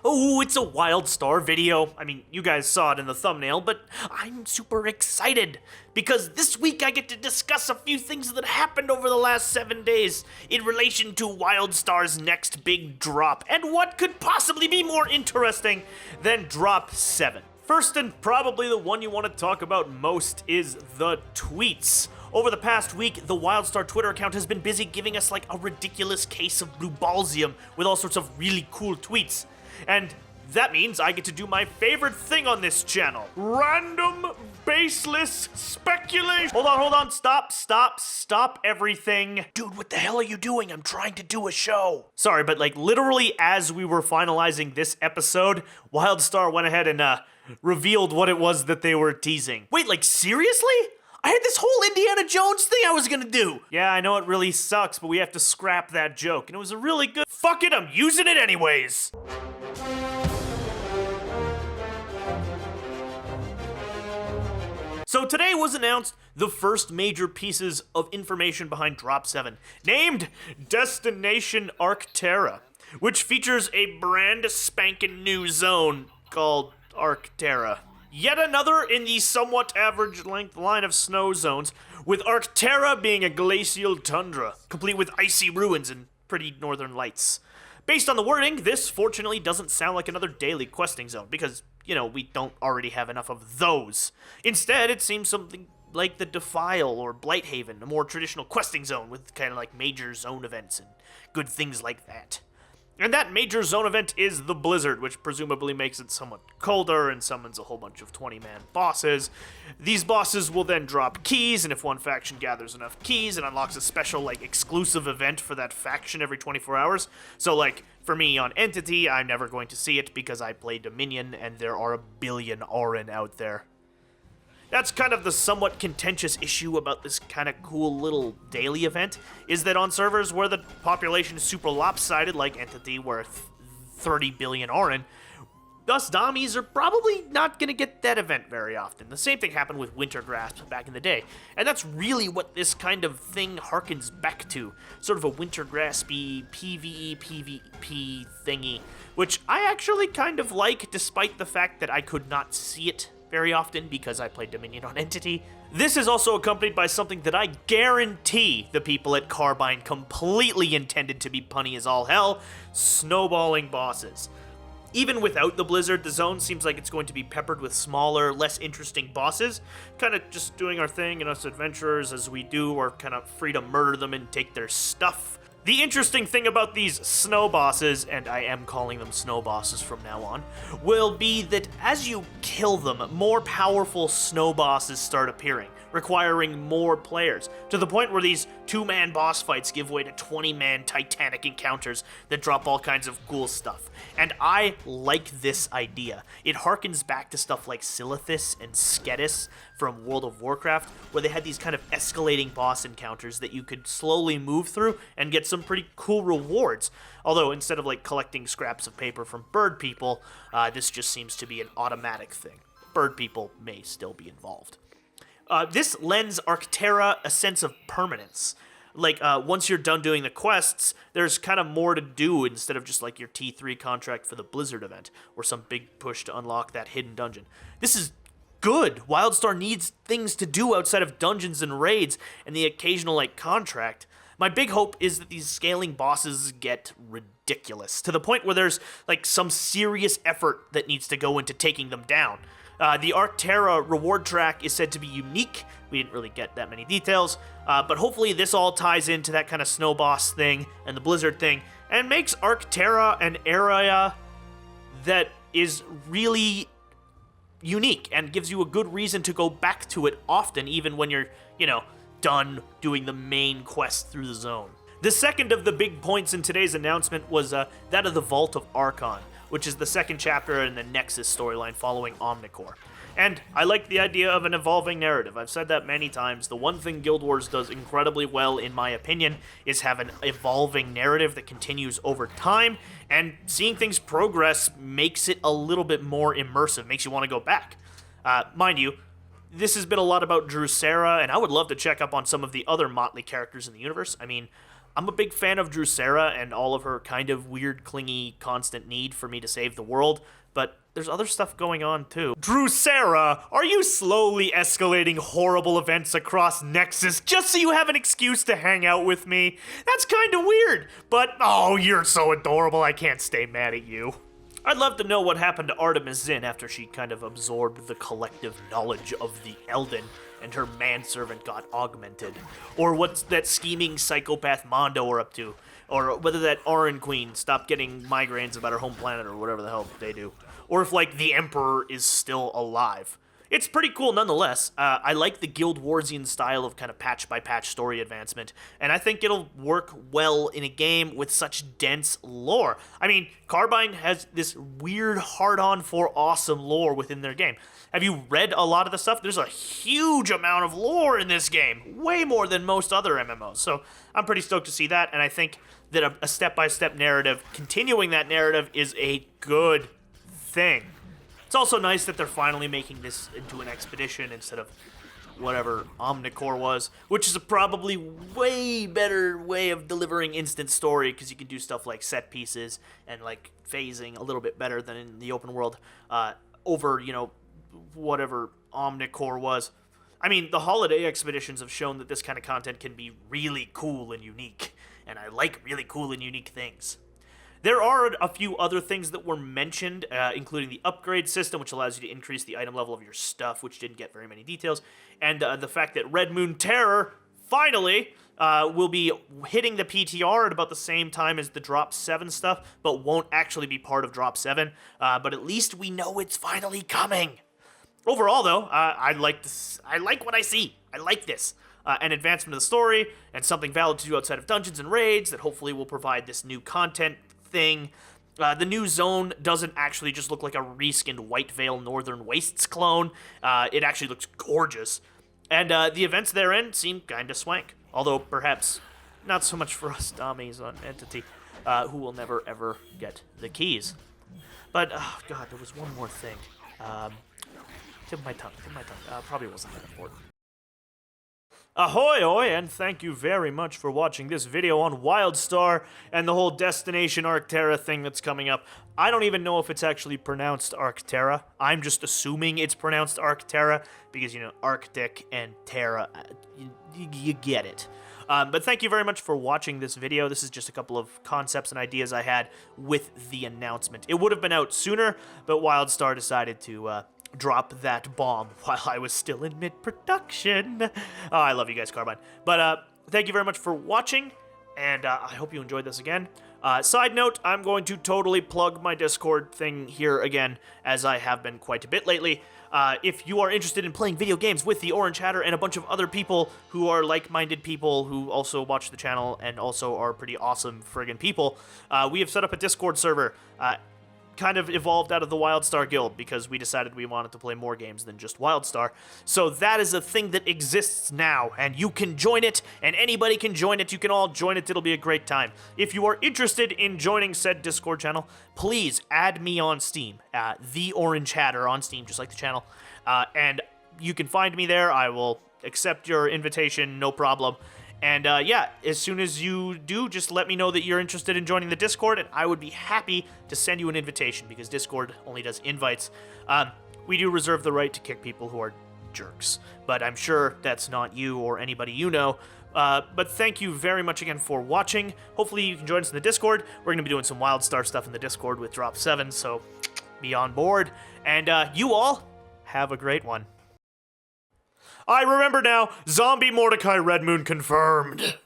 Oh, it's a Wildstar video. I mean, you guys saw it in the thumbnail, but I'm super excited because this week I get to discuss a few things that happened over the last 7 days in relation to Wildstar's next big drop, and what could possibly be more interesting than Drop 7. First, and probably the one you want to talk about most, is the tweets. Over the past week, the Wildstar Twitter account has been busy giving us like a ridiculous case of blue ballsium with all sorts of really cool tweets. And that means I get to do my favorite thing on this channel. Random, baseless speculation. Hold on, stop everything. Dude, what the hell are you doing? I'm trying to do a show. Sorry, but like literally as we were finalizing this episode, Wildstar went ahead and revealed what it was that they were teasing. Wait, like seriously? I had this whole Indiana Jones thing I was gonna do. Yeah, I know it really sucks, but we have to scrap that joke. And it was a really good... Fuck it, I'm using it anyways. So today was announced the first major pieces of information behind Drop 7, named Destination Arcterra, which features a brand spanking new zone called Arcterra. Yet another in the somewhat average length line of snow zones, with Arcterra being a glacial tundra, complete with icy ruins and pretty northern lights. Based on the wording, this fortunately doesn't sound like another daily questing zone, because, you know, we don't already have enough of those. Instead, it seems something like the Defile or Blighthaven, a more traditional questing zone with kind of like major zone events and good things like that. And that major zone event is the Blizzard, which presumably makes it somewhat colder and summons a whole bunch of 20-man bosses. These bosses will then drop keys, and if one faction gathers enough keys, it unlocks a special, like, exclusive event for that faction every 24 hours. So, like, for me on Entity, I'm never going to see it because I play Dominion, and there are a billion Auron out there. That's kind of the somewhat contentious issue about this kind of cool little daily event, is that on servers where the population is super lopsided, like Entity, where 30 billion Auron, us Dommies are probably not going to get that event very often. The same thing happened with Winter Grasp back in the day, and that's really what this kind of thing harkens back to, sort of a Winter Graspy PvE, PvP thingy, which I actually kind of like, despite the fact that I could not see it very often because I played Dominion on Entity. This is also accompanied by something that I guarantee the people at Carbine completely intended to be punny as all hell: snowballing bosses. Even without the Blizzard, the zone seems like it's going to be peppered with smaller, less interesting bosses, kind of just doing our thing, and us adventurers, as we do, are kind of free to murder them and take their stuff. The interesting thing about these snow bosses, and I am calling them snow bosses from now on, will be that as you kill them, more powerful snow bosses start appearing, requiring more players, to the point where these 2-man boss fights give way to 20-man titanic encounters that drop all kinds of cool stuff. And I like this idea. It harkens back to stuff like Silithus and Skedis from World of Warcraft, where they had these kind of escalating boss encounters that you could slowly move through and get some pretty cool rewards. Although instead of like collecting scraps of paper from bird people, this just seems to be an automatic thing. Bird people may still be involved. This lends Arcterra a sense of permanence. Like, once you're done doing the quests, there's kind of more to do instead of just like your T3 contract for the Blizzard event, or some big push to unlock that hidden dungeon. This is good. Wildstar needs things to do outside of dungeons and raids and the occasional, like, contract. My big hope is that these scaling bosses get ridiculous, to the point where there's, like, some serious effort that needs to go into taking them down. The Arcterra reward track is said to be unique. We didn't really get that many details, but hopefully this all ties into that kind of snow boss thing and the Blizzard thing, and makes Arcterra an area that is really unique and gives you a good reason to go back to it often, even when you're, you know, done doing the main quest through the zone. The second of the big points in today's announcement was that of the Vault of Archon, which is the second chapter in the Nexus storyline following Omnicore. And I like the idea of an evolving narrative. I've said that many times. The one thing Guild Wars does incredibly well, in my opinion, is have an evolving narrative that continues over time, and seeing things progress makes it a little bit more immersive, makes you want to go back. Mind you, this has been a lot about Drusera, and I would love to check up on some of the other motley characters in the universe. I mean, I'm a big fan of Drusera and all of her kind of weird, clingy, constant need for me to save the world, but there's other stuff going on too. Drusera, are you slowly escalating horrible events across Nexus just so you have an excuse to hang out with me? That's kind of weird, but oh, you're so adorable, I can't stay mad at you. I'd love to know what happened to Artemis Zinn after she kind of absorbed the collective knowledge of the Elden and her manservant got augmented. Or what's that scheming psychopath Mondo are up to. Or whether that Auron Queen stopped getting migraines about her home planet or whatever the hell they do. Or if, like, the Emperor is still alive. It's pretty cool nonetheless. I like the Guild Warsian style of kind of patch-by-patch story advancement, and I think it'll work well in a game with such dense lore. I mean, Carbine has this weird hard-on for awesome lore within their game. Have you read a lot of the stuff? There's a huge amount of lore in this game, way more than most other MMOs, so I'm pretty stoked to see that, and I think that a step-by-step narrative, continuing that narrative, is a good thing. It's also nice that they're finally making this into an expedition instead of whatever Omnicore was, which is a probably way better way of delivering instant story because you can do stuff like set pieces and like phasing a little bit better than in the open world over, you know, whatever Omnicore was. I mean, the holiday expeditions have shown that this kind of content can be really cool and unique, and I like really cool and unique things. There are a few other things that were mentioned, including the upgrade system, which allows you to increase the item level of your stuff, which didn't get very many details, and the fact that Red Moon Terror, finally, will be hitting the PTR at about the same time as the Drop 7 stuff, but won't actually be part of Drop 7, but at least we know it's finally coming. Overall, though, I like this. I like what I see. I like this. An advancement of the story, and something valid to do outside of dungeons and raids that hopefully will provide this new content thing. The new zone doesn't actually just look like a reskinned White Veil Northern Wastes clone. It actually looks gorgeous. And the events therein seem kinda swank. Although, perhaps, not so much for us dummies on Entity, who will never, ever get the keys. But, oh god, there was one more thing. Tip of my tongue. Probably wasn't that important. Ahoy, ahoy, and thank you very much for watching this video on Wildstar and the whole Destination Arcterra thing that's coming up. I don't even know if it's actually pronounced Arcterra. I'm just assuming it's pronounced Arcterra because, you know, Arctic and Terra, you get it. But thank you very much for watching this video. This is just a couple of concepts and ideas I had with the announcement. It would have been out sooner, but Wildstar decided to drop that bomb while I was still in mid-production. Oh, I love you guys, Carbine. But thank you very much for watching, and I hope you enjoyed this again. Side note, I'm going to totally plug my Discord thing here again, as I have been quite a bit lately. If you are interested in playing video games with the Orange Hatter and a bunch of other people who are like-minded people who also watch the channel and also are pretty awesome friggin' people, we have set up a Discord server. Kind of evolved out of the Wildstar Guild because we decided we wanted to play more games than just Wildstar. So that is a thing that exists now, and you can join it, and anybody can join it. You can all join it. It'll be a great time. If you are interested in joining said Discord channel, please add me on Steam, The Orange Hatter on Steam, just like the channel, and you can find me there. I will accept your invitation, no problem. And yeah, as soon as you do, just let me know that you're interested in joining the Discord, and I would be happy to send you an invitation, because Discord only does invites. We do reserve the right to kick people who are jerks, but I'm sure that's not you or anybody you know. But thank you very much again for watching. Hopefully you can join us in the Discord. We're going to be doing some Wildstar stuff in the Discord with Drop 7, so be on board. And you all, have a great one. I remember now, Zombie Mordecai Red Moon confirmed.